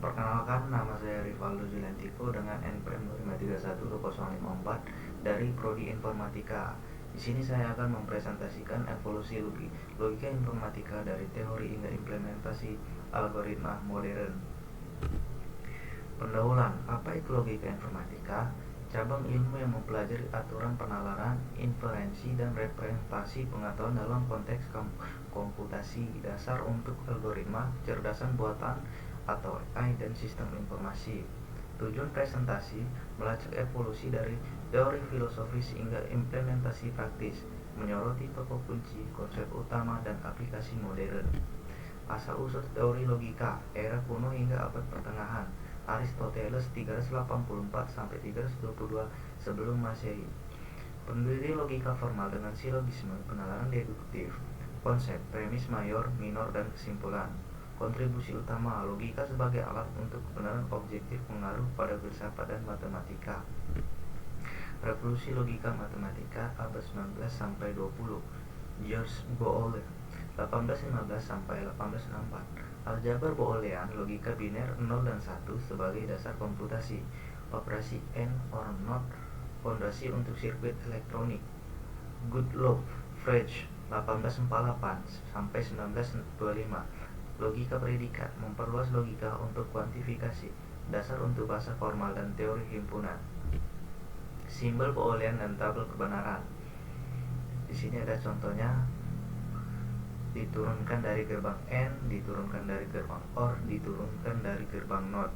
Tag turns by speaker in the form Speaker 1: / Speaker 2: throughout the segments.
Speaker 1: Perkenalkan, nama saya Rivaldo Julentiko dengan NPM 5312054 dari Prodi Informatika. Di sini saya akan mempresentasikan evolusi logika informatika dari teori hingga implementasi algoritma modern. Pendahuluan, apa itu logika informatika? Cabang ilmu yang mempelajari aturan penalaran, inferensi, dan representasi pengetahuan dalam konteks komputasi dasar untuk algoritma, kecerdasan buatan atau AI, dan sistem informasi. Tujuan presentasi melacak evolusi dari teori filosofis hingga implementasi praktis, menyoroti tokoh kunci, konsep utama, dan aplikasi modern. Asal-usul teori logika, era kuno hingga abad pertengahan. Aristoteles 384-322 sebelum Masehi. Pendiri logika formal dengan silogisme, penalaran deduktif, konsep, premis mayor, minor, dan kesimpulan. Kontribusi utama, logika sebagai alat untuk kebenaran objektif pengaruh pada filsafat dan matematika. Revolusi logika matematika abad 19-20. George Boole 1815-1864. Aljabar Boolean, logika biner 0 dan 1 sebagai dasar komputasi. Operasi AND or NOT, fondasi untuk sirkuit elektronik. Goodlove Frege 1848-1925. Logika predikat, memperluas logika untuk kuantifikasi, dasar untuk bahasa formal dan teori himpunan. Simbol Boolean dan tabel kebenaran. Di sini ada contohnya. Diturunkan dari gerbang AND, diturunkan dari gerbang OR, diturunkan dari gerbang NOT.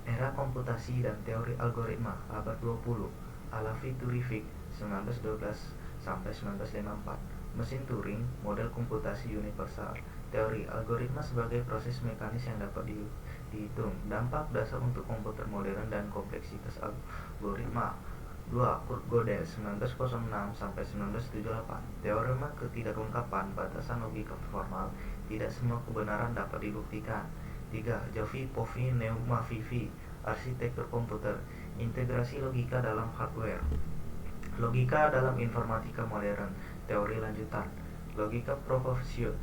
Speaker 1: Era komputasi dan teori algoritma abad 20. Alafi Turifik 1912-1954. Mesin Turing, model komputasi universal. Teori algoritma sebagai proses mekanis yang dapat dihitung. Dampak dasar untuk komputer modern dan kompleksitas algoritma. 2. Kurt Gödel 1906-1978. Teorema ketidaklengkapan batasan logika formal, tidak semua kebenaran dapat dibuktikan. 3. Jovi Povi Neuma Vivi, arsitektur komputer, integrasi logika dalam hardware. Logika dalam informatika modern, teori lanjutan. Logika proposisial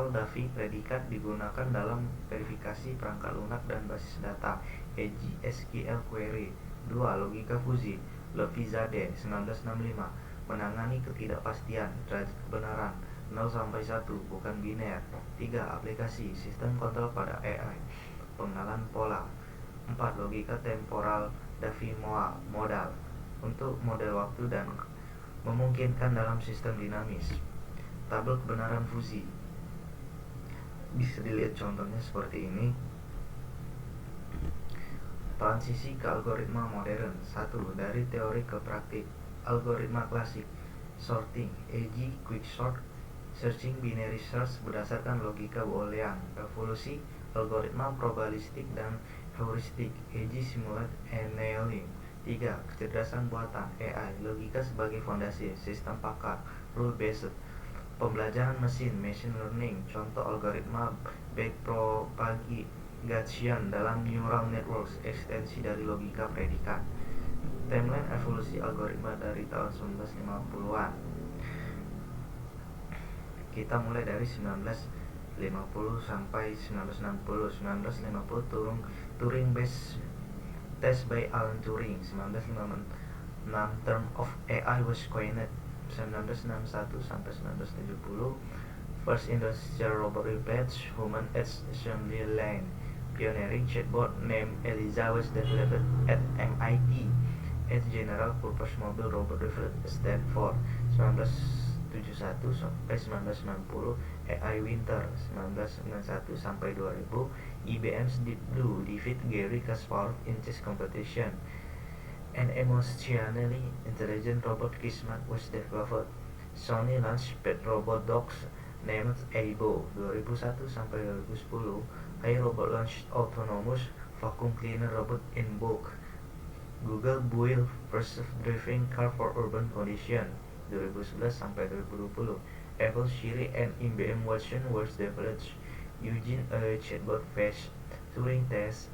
Speaker 1: Davi predikat digunakan dalam verifikasi perangkat lunak dan basis data, e.g. SQL query. 2. Logika fuzi, Levizade 1965, menangani ketidakpastian, derajat kebenaran 0-1, bukan biner. 3. Aplikasi, sistem kontrol pada AI, pengenalan pola. 4. Logika temporal Davi modal, untuk model waktu dan memungkinkan dalam sistem dinamis. Tabel kebenaran fuzi, bisa dilihat contohnya seperti ini. Transisi ke algoritma modern. 1. Dari teori ke praktik. Algoritma klasik, sorting, e.g. quicksort, searching, binary search berdasarkan logika Boolean. Revolusi algoritma probabilistik dan heuristik, e.g. simulate annealing. 3. Kecerdasan buatan, AI, logika sebagai fondasi, sistem pakar, rule based. Pembelajaran mesin, machine learning, contoh algoritma backpropagation dalam neural networks, ekstensi dari logika predikat. Timeline evolusi algoritma dari tahun 1950-an. Kita mulai dari 1950 sampai 1960. 1950 Turing based test by Alan Turing. 1956 term of AI was coined. 1961 sampai 1970 First Industrial Robot Patch, Human Edge Assembly Line. Pioneering chatbot named Eliza was developed at MIT. Edge General Purpose Mobile Robot developed at Stanford. 1971 sampai 1990 AI Winter. 1991 sampai 2000 IBM's Deep Blue defeat Garry Kasparov in chess competition. An emotionally intelligent robot Kismet was developed. Sony launched pet robot dogs named Aibo. 2001 sampai 2010 iRobot launched autonomous vacuum cleaner robot in bulk. Google built first self-driving car for urban condition. 2011 sampai 2020 Apple Siri and IBM Watson was developed using a chatbot phase Turing test.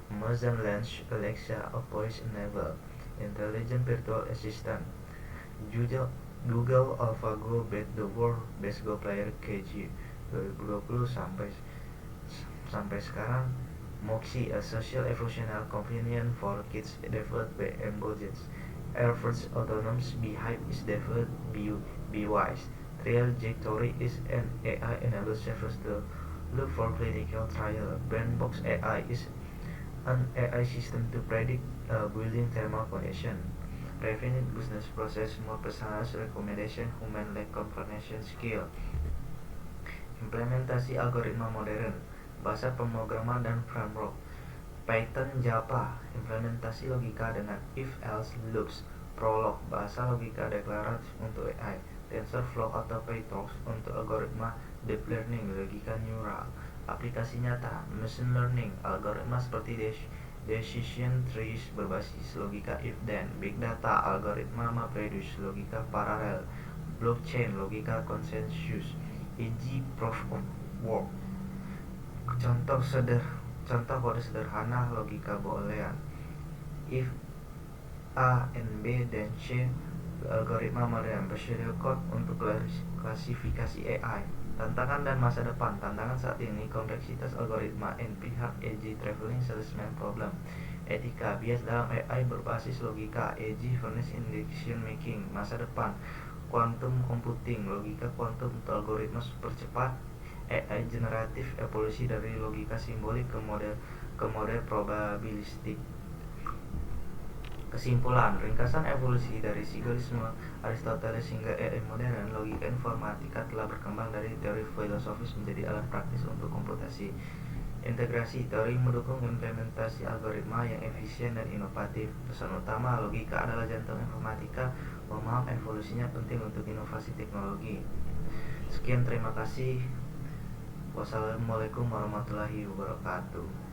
Speaker 1: Amazon launched Alexa, a voice-enabled intelligent virtual assistant. Google AlphaGo beat the world best Go player KG 2020 sampai sampai sekarang. Moxie, a social evolutionary companion for kids developed by Embodies, efforts autonomous behind is developed by Wise. Trajectory is an AI enables servers to look for clinical trial. Brainbox AI is an AI system to predict building thermal condition. Refined business process, more personalized recommendation, human-like conversation skill. Implementasi algoritma modern, bahasa pemrograman dan framework. Python, Java, implementasi logika dengan if-else loops. Prolog, bahasa logika deklaratif untuk AI. TensorFlow atau PyTorch untuk algoritma deep learning, logika neural. Aplikasi nyata, machine learning, algoritma seperti decision trees berbasis logika if-then. Big data, algoritma MapReduce, logika paralel. Blockchain, logika konsensus. Easy proof of work, contoh kode sederhana logika boolean. If A and B then C, algoritma modern pseudocode untuk klasifikasi AI. Tantangan dan masa depan. Tantangan saat ini, kompleksitas algoritma NP-hard edge traveling salesman problem. Etika, bias dalam AI berbasis logika, edge furnace in decision making. Masa depan, quantum computing, logika kuantum untuk algoritma super cepat. AI generatif, evolusi dari logika simbolik ke model probabilistik. Kesimpulan, ringkasan evolusi dari silogisme Aristoteles hingga AI modern, logika informatika telah berkembang dari teori filosofis menjadi alat praktis untuk komputasi. Integrasi, teori mendukung implementasi algoritma yang efisien dan inovatif. Pesan utama, logika adalah jantung informatika. Memaham evolusinya penting untuk inovasi teknologi. Sekian, terima kasih. Wassalamualaikum warahmatullahi wabarakatuh.